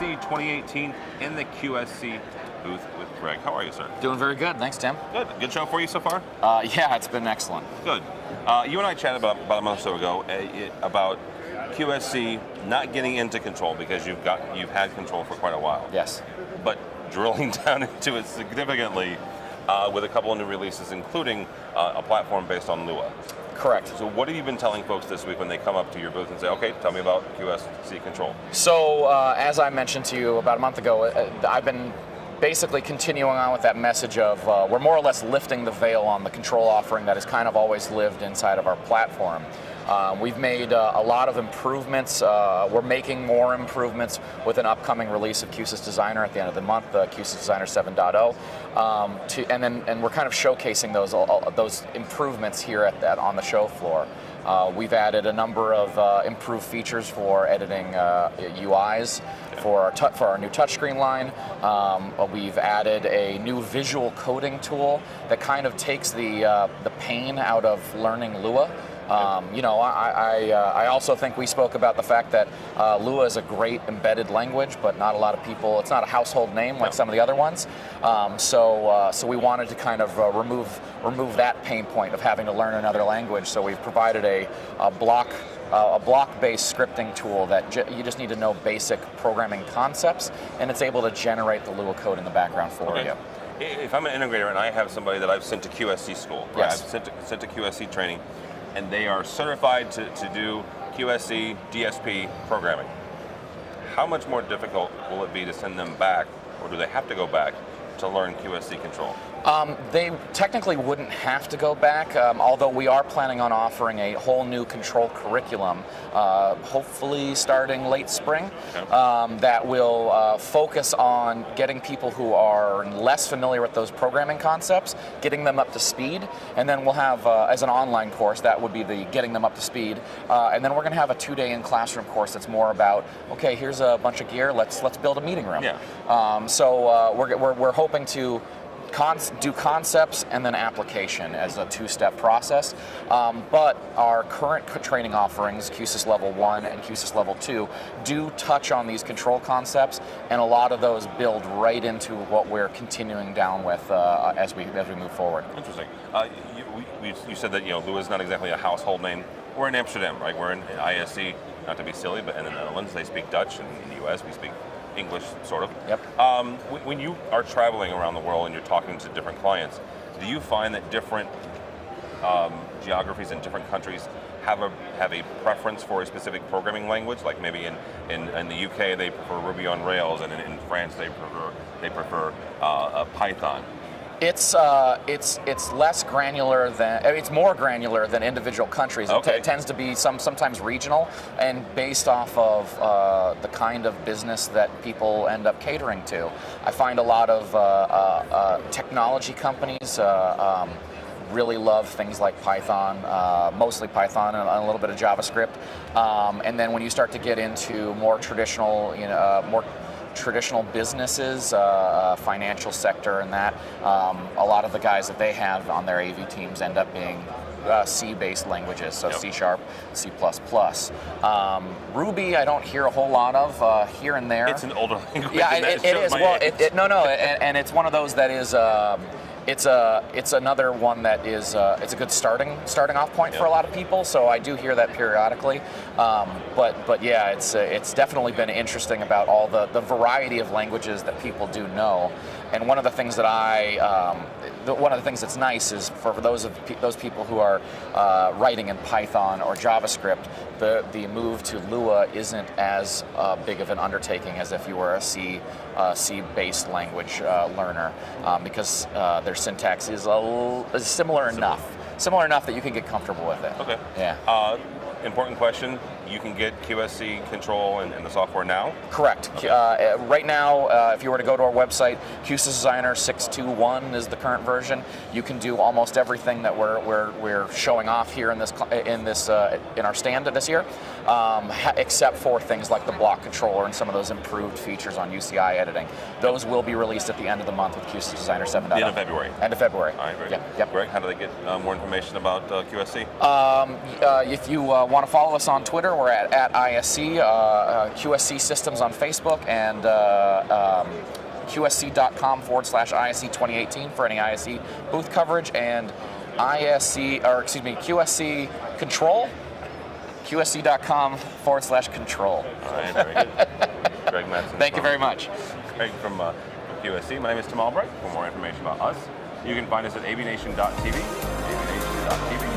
QSC 2018 in the QSC booth with Greg. How are you, sir? Doing very good, thanks, Tim. Good show for you so far? Yeah, it's been excellent. Good. You and I chatted about a month or so ago about QSC not getting into control because you've had control for quite a while. Yes. But drilling down into it significantly with a couple of new releases, including a platform based on Lua. Correct. So what have you been telling folks this week when they come up to your booth and say, okay, tell me about QSC Control? So as I mentioned to you about a month ago, I've been basically continuing on with that message of we're more or less lifting the veil on the control offering that has kind of always lived inside of our platform. We've made a lot of improvements. We're making more improvements with an upcoming release of QSys Designer at the end of the month, QSys Designer 7.0, and we're kind of showcasing those improvements here on the show floor. We've added a number of improved features for editing UIs for our new touchscreen line. We've added a new visual coding tool that kind of takes the pain out of learning Lua. I also think we spoke about the fact that Lua is a great embedded language, but not a lot of people, it's not a household name like some of the other ones. So we wanted to kind of remove that pain point of having to learn another language. So we've provided a block-based scripting tool that you just need to know basic programming concepts, and it's able to generate the Lua code in the background for you. If I'm an integrator and I have somebody that I've sent to QSC school, right? Yes. I've sent to QSC training, and they are certified to do QSC DSP programming, how much more difficult will it be to send them back, or do they have to go back to learn QSC Control? They technically wouldn't have to go back, although we are planning on offering a whole new control curriculum, hopefully starting late spring, that will focus on getting people who are less familiar with those programming concepts, getting them up to speed, and then we'll have, as an online course, that would be the getting them up to speed, and then we're going to have a 2-day in-classroom course that's more about, okay, here's a bunch of gear, let's build a meeting room. Yeah. So we're hoping to do concepts and then application as a 2-step process. But our current training offerings, QSys Level 1 and QSys Level 2, do touch on these control concepts, and a lot of those build right into what we're continuing down with as we move forward. Interesting. You said that Lua is not exactly a household name. We're in Amsterdam, right? We're in ISE, not to be silly, but in the Netherlands they speak Dutch, and in the US we speak English, sort of. Yep. When you are traveling around the world and you're talking to different clients, do you find that different geographies in different countries have a preference for a specific programming language? Like maybe in the UK they prefer Ruby on Rails, and in France they prefer Python. It's less granular than, it's more granular than individual countries. Okay. It tends to be sometimes regional and based off of the kind of business that people end up catering to. I find a lot of technology companies really love things like Python, mostly Python and a little bit of JavaScript. And then when you start to get into more traditional, traditional businesses, financial sector, and that a lot of the guys that they have on their AV teams end up being C-based languages, so C#, C++. Ruby, I don't hear a whole lot of here and there. It's an older language. Yeah, it is. Well, and it's one of those that is. It's another one that is it's a good starting off point for a lot of people. So I do hear that periodically, but yeah, it's definitely been interesting about all the variety of languages that people do know. And one of the things that one of the things that's nice is for those people who are writing in Python or JavaScript, the move to Lua isn't as big of an undertaking as if you were a C-based language learner, because their syntax is similar enough that you can get comfortable with it. Okay. Yeah. Important question. You can get QSC Control and the software now? Correct. Okay. Right now, if you were to go to our website, QSys Designer 6.2.1 is the current version. You can do almost everything that we're showing off here in our stand this year, except for things like the block controller and some of those improved features on UCI editing. Those will be released at the end of the month with QSys Designer 7.0. The end of February. End of February. All right, very good. Yep. Greg, how do they get more information about QSC? If you want Want to follow us on Twitter, we're at ISC, QSC Systems on Facebook, and QSC.com/ISC 2018 for any ISC booth coverage, and QSC Control, QSC.com/control. All right, very good. Greg Mathson. Thank you very much. Greg from QSC. My name is Tim Albright. For more information about us, you can find us at avnation.tv, avnation.tv.